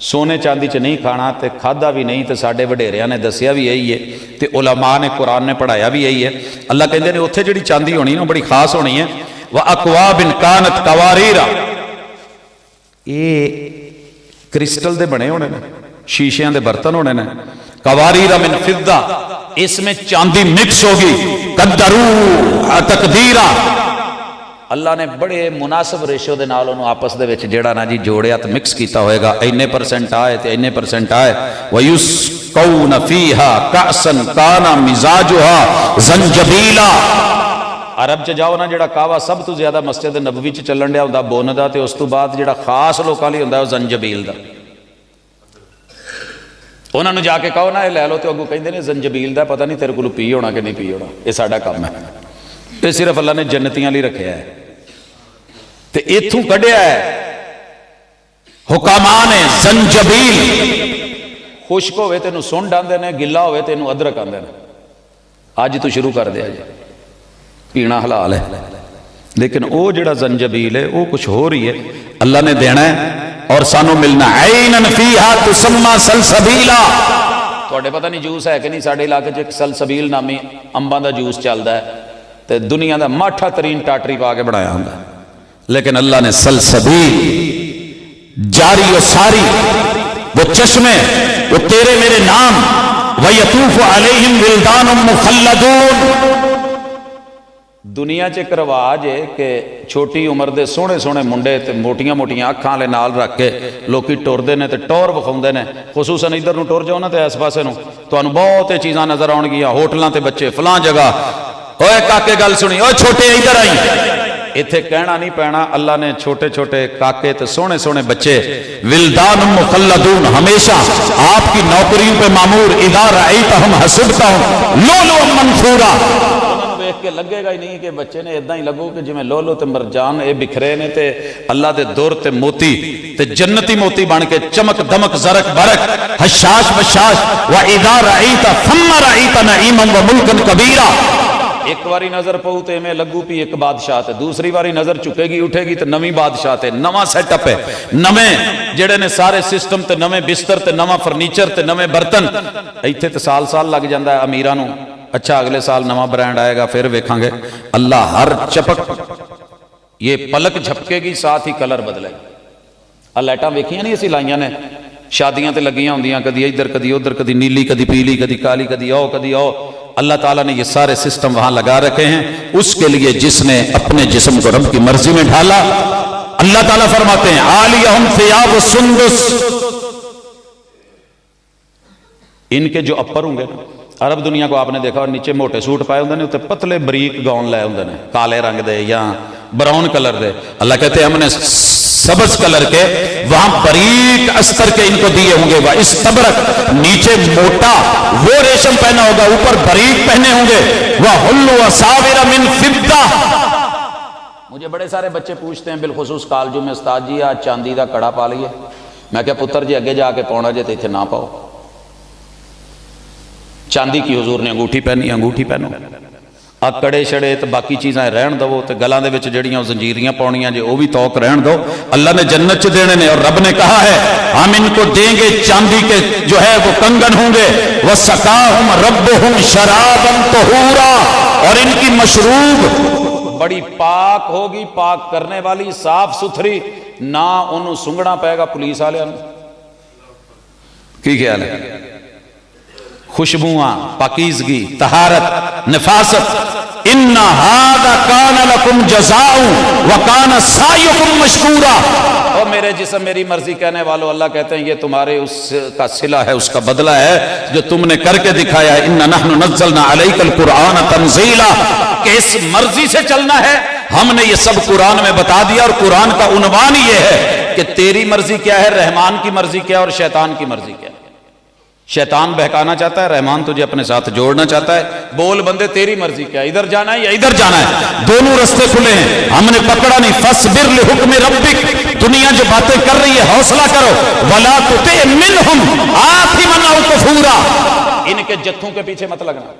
سونے چاندی چ نہیں کھانا تے کھادا بھی نہیں تے ساڈے وڈیریاں نے دسیا بھی یہی ہے تے علماء نے قرآن نے پڑھایا بھی یہی ہے۔ اللہ کہندے نے اتھے جڑی چاندی ہونی ہے بڑی خاص ہونی ہے۔ وَأَكْوَابٍ كَانَتْ قَوَارِيرَ، یہ کرسٹل دے بنے ہونے نے، شیشیاں دے برتن ہونے نے۔ قَوَارِيرَ مِنْ فِضَّةٍ، اس میں چاندی مکس ہوگی۔ قَدَّرُوهَا تَقْدِيرًا، اللہ نے بڑے مناسب ریشو دے نال انہوں آپس دے وچ جیڑا نا جی جوڑیا تے مکس کیتا ہوئے گا، اینے پرسنٹ آئے تے اینے پرسنٹ آئے۔ وَيُسْقَوْنَ فِيهَا كَأْسًا كَانَ مِزَاجُهَا زَنْجَبِيلًا، عرب چ جاؤ نا جیڑا کعوہ سب تو زیادہ مسجد نبوی چ چلن ڈیا ہوندا بون دا، تے اس تو بعد جیڑا خاص لوکاں لئی ہوندا او زنجبیل دا۔ انہاں نوں جا کے کہو نا اے لے لو تے اگوں کہندے نے زنجبیل دا، پتہ نہیں تیرے کولوں پی ہونا کہ نہیں پی ہونا، یہ ساڈا کام ہے، یہ صرف اللہ نے جنتیاں لئی رکھیا ہے۔ تے ایتھوں کڈیا ہے حکامان زنجبیل، خشک ہوئے تینوں سنڈ آندے نے، گلا ہوئے تینوں ادرک آندے نے۔ اج تو شروع کر دیا جی، پینا حلال ہے، لیکن او جڑا زنجبیل ہے وہ کچھ ہو رہی ہے، اللہ نے دینا ہے اور سانو ملنا۔ عینن فیہا تسمی سلسبیلا، تواڈے پتہ نہیں جوس ہے کہ نہیں، ساڈے علاقے چ ایک سلسبیل نامی امباں دا جوس چلدا ہے تے دنیا دا ماٹھا ترین ٹاٹری پا کے بنایا ہوندا ہے، لیکن اللہ نے سلسبیل جاری و ساری، وہ چشمے وہ تیرے میرے نام، وَيَطُوفُ عَلَيْهِمْ وِلْدَانٌ مُخَلَّدُونَ۔ دنیا چ ایک رواج ہے کہ چھوٹی عمر دے سونے سونے منڈے تے موٹیاں موٹیاں اکھاں والے نال رکھ کے لوکی ٹردے نے تے ٹور وکھاؤندے نے، خصوصاً ادھر نوں ٹر جاؤ نا تے اس پاسے نوں تانوں بہت چیزاں نظر آن گیاں، ہوٹلاں تے بچے فلاں جگہ، اوے کاکے گل سنی، اوے چھوٹے ادھر آئی، اتھے کہنا نہیں پینا، اللہ نے چھوٹے چھوٹے کاکے تے سونے سونے بچے، ولدان مخلدون، ہمیشہ آپ کی نوکریوں پہ معمور، اذا رأیتہم حسبتہم لؤلؤا منثورا، دیکھ کے لگے گا ہی نہیں کہ بچے نے ادھا ہی لگو کہ جویں لولو تے مرجان اے بکھرے نے تے اللہ دے دور تے موتی تے جنتی موتی بن کے چمک دمک زرک برک حشاش بشاش، وَإِذَا رَأَيْتَ ثَمَّ رَأَيْتَ نَعِيمًا وَمُلْكًا كَبِيرًا، ایک واری نظر پہو تے میں لگو پی ایک بادشاہ تے، دوسری واری نظر چکے گی اٹھے گی تے نویں بادشاہ تے، نواں سیٹ اپ ہے، نویں جڑے نے سارے سسٹم تے، نویں بستر تے، نواں فرنیچر تے، نویں برتن، ایتھے تے سال سال لگ جاندہ ہے امیراں نوں، اچھا اگلے سال نواں برانڈ آئے گا پھر ویکھاں گے، اللہ ہر چپک یہ پلک جھپکے گی ساتھ ہی کلر بدلے گا۔ لائٹاں ویکھیاں نہیں اسی لائیاں نے، شادیاں تے لگیاں ہوندیاں، کدی ادھر کدی ادھر، کدی نیلی کدی پیلی کدی کالی کدی او، اللہ تعالیٰ نے یہ سارے سسٹم وہاں لگا رکھے ہیں اس کے لیے جس نے اپنے جسم کو رب کی مرضی میں ڈھالا۔ اللہ تعالیٰ فرماتے ہیں عالیہم ثیاب سندس، ان کے جو اپر ہوں گے، عرب دنیا کو آپ نے دیکھا اور نیچے موٹے سوٹ پائے ہوندے نے، تے پتلے بریک گاؤن لائے ہوندے نے، کالے رنگ دے یا براؤن کلر دے، اللہ کہتے ہیں ہم نے سبز کلر کے وہاں بریک استر کے ان کو دیے ہوں گے، وَإِسْتَبْرَقْ، نیچے موٹا وہ ریشم پہنا ہوگا، اوپر بریک پہنے ہوں گے، وَحُلُّ وَسَاوِرَ مِنْ فِضَّةٍ۔ مجھے بڑے سارے بچے پوچھتے ہیں بالخصوص کالجوں میں، استاد جی آج چاندی دا کڑا پا لیے، میں کہا پتر جی اگے جا کے پاؤنا جے تے ایتھے نہ پاؤ، چاندی کی حضور نے انگوٹھی پہنی، انگوٹھی پہنو، کڑے شڑے تو باقی چیزیں رہن دو، تو گلاں دے وچ جڑیاں زنجیریاں پاؤنیاں جے وہ بھی توق رہن دو، اللہ نے جنت چ دینے نے، اور رب نے کہا ہے ہم ان کو دیں گے چاندی کے جو ہے وہ کنگن ہوں گے، وَسَقَاهُمْ رَبُّهُمْ شَرَابًا طَهُورًا، اور ان کی مشروب بڑی پاک ہوگی، پاک کرنے والی، صاف ستھری، نہ انہوں سنگنا پائے گا پولیس والے کی خیال ہے، خوشبوواں، پاکیزگی، طہارت، نفاست، ان ھذا کان لکم جزاء وکان سعیکم مشکورا، او میرے جسم میری مرضی کہنے والوں، اللہ کہتے ہیں یہ تمہارے اس کا صلہ ہے، اس کا بدلہ ہے جو تم نے کر کے دکھایا ہے، ان نحن نزلنا علیک القرآن تنزیلا، کہ اس مرضی سے چلنا ہے، ہم نے یہ سب قرآن میں بتا دیا، اور قرآن کا عنوان یہ ہے کہ تیری مرضی کیا ہے، رحمان کی مرضی کیا ہے، اور شیطان کی مرضی کیا ہے۔ شیطان بہکانا چاہتا ہے، رحمان تجھے اپنے ساتھ جوڑنا چاہتا ہے، بول بندے تیری مرضی کیا ہے، ادھر جانا ہے یا ادھر جانا ہے، دونوں رستے کھلے ہیں، ہم نے پکڑا نہیں، فاصبر لحکم ربک، دنیا جو باتیں کر رہی ہے حوصلہ کرو، ولا تطع منہم آثما او کفورا، ان کے جتھوں کے پیچھے مت لگنا،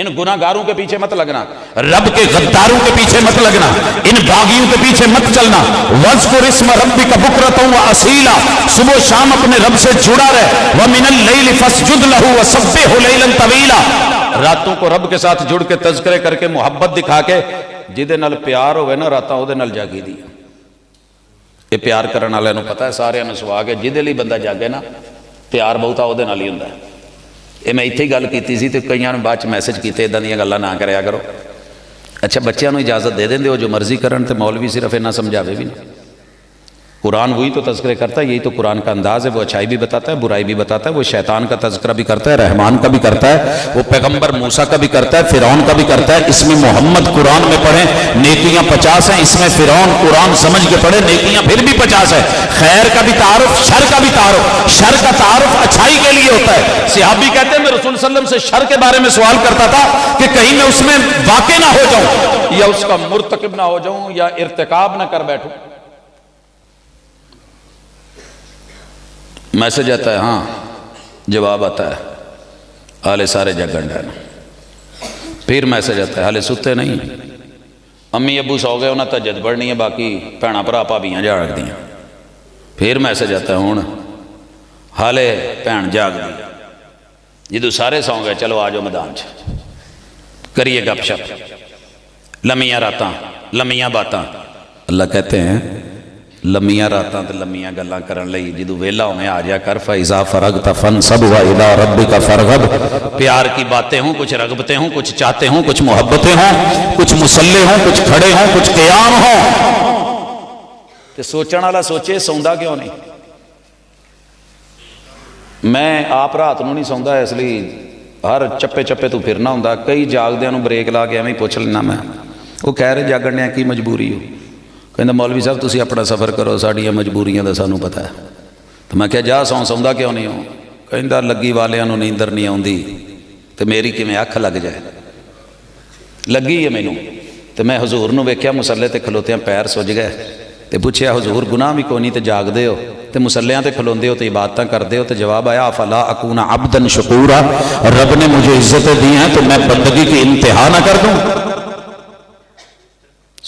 ان گناہگاروں کے پیچھے مت لگنا، رب کے غداروں کے پیچھے مت لگنا، ان باغیوں کے پیچھے مت چلنا۔ وَاذْكُرِ اسْمَ رَبِّكَ بُكْرَةً وَأَصِيلًا، صبح و شام اپنے رب سے جڑا رہے۔ وَمِنَ اللَّيْلِ فَاسْجُدْ لَهُ وَسَبِّحْهُ لَيْلًا طَوِيلًا، راتوں کو رب کے ساتھ جڑ کے تذکرے کر کے محبت دکھا کے جہدے نال پیار ہوئے نا راتاں اودے نال جاگی دی۔ یہ پیار کرن والے نوں پتہ ہے، سارے نوں سواگ ہے، جہدے لئی بندہ جاگے نا پیار بہتا اودے نال ہی ہوندا ہے۔ یہ میں اتنے گل کی سی تو کئی نے بعد میسج کیتے ادا دیا گلاں نہ کریا کرو۔ اچھا بچیاں نوں اجازت دے دیں ہو جو مرضی کرن تے مولوی صرف اتنا سمجھاوے بھی نہیں۔ قرآن وہی تو تذکرے کرتا ہے، یہی تو قرآن کا انداز ہے، وہ اچھائی بھی بتاتا ہے برائی بھی بتاتا ہے، وہ شیطان کا تذکرہ بھی کرتا ہے، رحمان کا بھی کرتا ہے، وہ پیغمبر موسیٰ کا بھی کرتا ہے، فرعون کا بھی کرتا ہے۔ اس میں محمد قرآن میں پڑھیں نیکیاں 50 ہیں، اس میں فرعون قرآن سمجھ کے پڑھے نیکیاں پھر بھی 50 ہیں۔ خیر کا بھی تعارف، شر کا بھی تعارف، شر کا تعارف اچھائی کے لیے ہوتا ہے۔ صحابی کہتے ہیں میں رسول صلی اللہ علیہ وسلم سے شر کے بارے میں سوال کرتا تھا کہ کہیں میں اس میں واقع نہ ہو جاؤں یا اس کا مرتکب نہ ہو جاؤں یا ارتکاب نہ کر بیٹھوں۔ میسج آتا ہے، ہاں جواب آتا ہے، حالے سارے جگن ڈائن۔ پھر میسج آتا ہے، حالے ستے نہیں، امی ابو سو گئے، انہیں تہجد پڑھنی ہے، باقی بھیڑاں بھرا بھابیاں جاگ دیاں۔ پھر میسج آتا ہے، ہن حالے بھیڑ جاگ دی، جدو سارے سو گئے چلو آ جاؤ میدان چ کریے گپ شپ، لمیاں راتاں لمیاں باتاں۔ اللہ کہتے ہیں لمیاں راتاں تے لمیاں گلاں کرن لئی جدو ویلا ہونے آ جا کر فَإِذَا فَرَغْتَ فَانْصَبْ وَإِلَىٰ رَبِّكَ فَارْغَب۔ پیار کی باتیں ہوں، کچھ رغبتیں ہوں، کچھ چاہتے ہوں، کچھ محبتیں ہوں، کچھ مسلے ہوں، کچھ کھڑے ہوں، کچھ قیام ہوں، تے سوچن والا سوچے سوندا کیوں نہیں۔ میں آپ رات نوں نہیں سوندا، اس لیے ہر چپے چپے تو پھرنا ہوندا۔ کئی جاگدیاں نوں بریک لا کے ایویں پوچھ لینا میں، وہ کہہ رہے جاگن کی مجبوری ہو، کہندا مولوی صاحب تسی اپنا سفر کرو، ساڈیاں مجبوریاں دا سانوں پتہ ہے۔ تو میں کہا جا سوندا کیوں نہیں ہوں؟ کہندا لگی والیاں نوں نیندر نہیں آوندی تے میری کیویں اکھ لگ جائے، لگی ہے مینوں۔ تے میں حضور نوں ویکھیا مصلے تے کھلوتیاں پیر سج گئے تے پوچھیا حضور گناہ بھی کوئی نہیں تے جاگدے ہو تے مسلیاں تے کھلوندے ہو تے عبادتاں کردے ہو، تے جواب آیا فلا اکون عبدا شکورا، رب نے مجھے عزتیں دی ہیں تو میں بندگی کی انتہا نہ کر دوں۔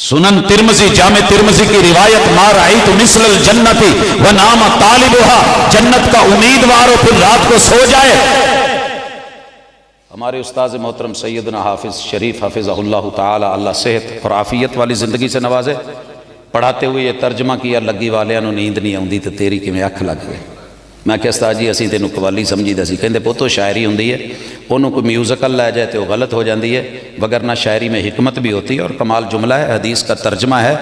سنن ترمذی، جامع ترمذی کی روایت، ما رأیت مثل الجنت ونام طالبها، جنت کا امیدوار ہو پھر رات کو سو جائے۔ ہمارے استاذ محترم سیدنا حافظ شریف حفظہ اللہ تعالی، اللہ صحت اور عافیت والی زندگی سے نوازے، پڑھاتے ہوئے یہ ترجمہ کیا، لگی والیاں نوں نیند نہیں آوندی تے تیری کیویں اکھ لگ گئی۔ میں کہ استاد جی اسی تینوں قوالی سمجھی دا سی، کہندے پتو شاعری ہوندی ہے، انہوں کو میوزیکل لے جائے تو غلط ہو جاندی ہے، وگرنہ شاعری میں حکمت بھی ہوتی ہے۔ اور کمال جملہ ہے، حدیث کا ترجمہ ہے،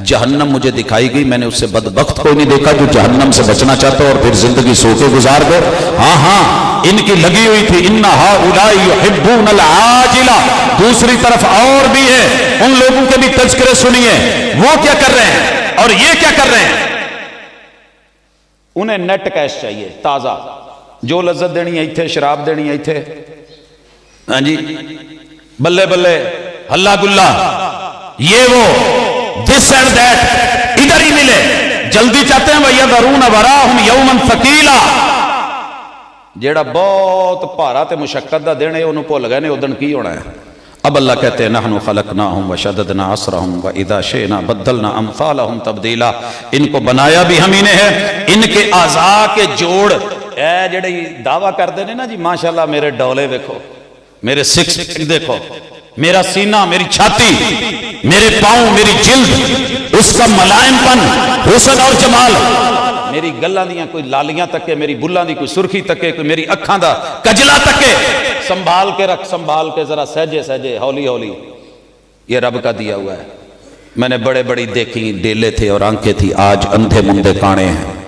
جہنم مجھے دکھائی گئی، میں نے اس سے بدبخت کوئی نہیں دیکھا جو جہنم سے بچنا چاہتا اور پھر زندگی سو کے گزار دے۔ ہاں ہاں ان کی لگی ہوئی تھی، ان ہؤلاء یحبون العاجلہ۔ دوسری طرف اور بھی ہے، ان لوگوں کے بھی تذکرے سنیے، وہ کیا کر رہے ہیں اور یہ کیا کر رہے ہیں۔ انہیں نیٹ کیش چاہیے تازہ، جو لذت دینی ہے ایتھے، شراب دینی ہے ایتھے، ہاں جی بلے بلے ہلہ گلہ یہ وہ دس اینڈ دیٹ ادھر ہی ملے، جلدی چاہتے ہیں وَيَذَرُونَ وَرَاهُمْ يَوْمًا ثَقِيلًا، جیڑا بہت بھارا تے مشقت دا دن ہے انہوں بھول گئے نے ادھن کی ہونا ہے۔ اب اللہ کہتے ہیں نحن خلقناہم وشددنا اسرہم واذا شئنا بدلنا امثالہم تبدیلا، ان کو بنایا بھی ہم ہی نے ہے، ان کے اعضاء کے جوڑ اے جڑے دعویٰ کر دینے نا جی ماشاءاللہ میرے ڈولے دیکھو، میرے سکس پیک دیکھو، میرا سینہ، میری چھاتی، میرے پاؤں، میری جلد، اس کا ملائم پن، حسن اور جمال، میری گلاں دیاں کوئی لالیاں تکے، میری بلاں دی کوئی سرخی تکے، کوئی میری اکھاں دا کجلا تکے، سنبھال کے رکھ، سنبھال کے ذرا سہجے سہجے ہولی ہولی، یہ رب کا دیا ہوا ہے۔ میں نے بڑے بڑی دیکھی ڈیلے تھے اور آنکھیں تھی، آج اندھے مندے کانے ہیں۔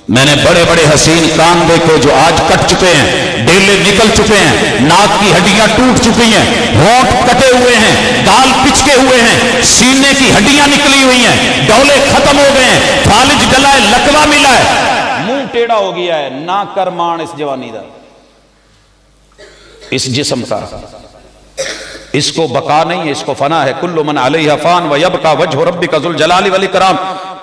میں نے بڑے بڑے حسین کان دیکھے جو آج کٹ چکے ہیں، ڈیلے نکل چکے ہیں، ناک کی ہڈیاں ٹوٹ چکی ہیں، ہونٹ کٹے ہوئے ہیں، گال پچکے ہوئے ہیں، سینے کی ہڈیاں نکلی ہوئی ہیں، ڈولے ختم ہو گئے ہیں، فالج گلا ہے، لکوا ملا ہے، منہ ٹیڑھا ہو گیا ہے، نہ کر مان اس جوانی دا، اس جسم کا، اس کو بقا نہیں ہے، اس کو فنا ہے۔ کل من علیہ فان ویبقى وجہ ربک ذو الجلال والاکرام،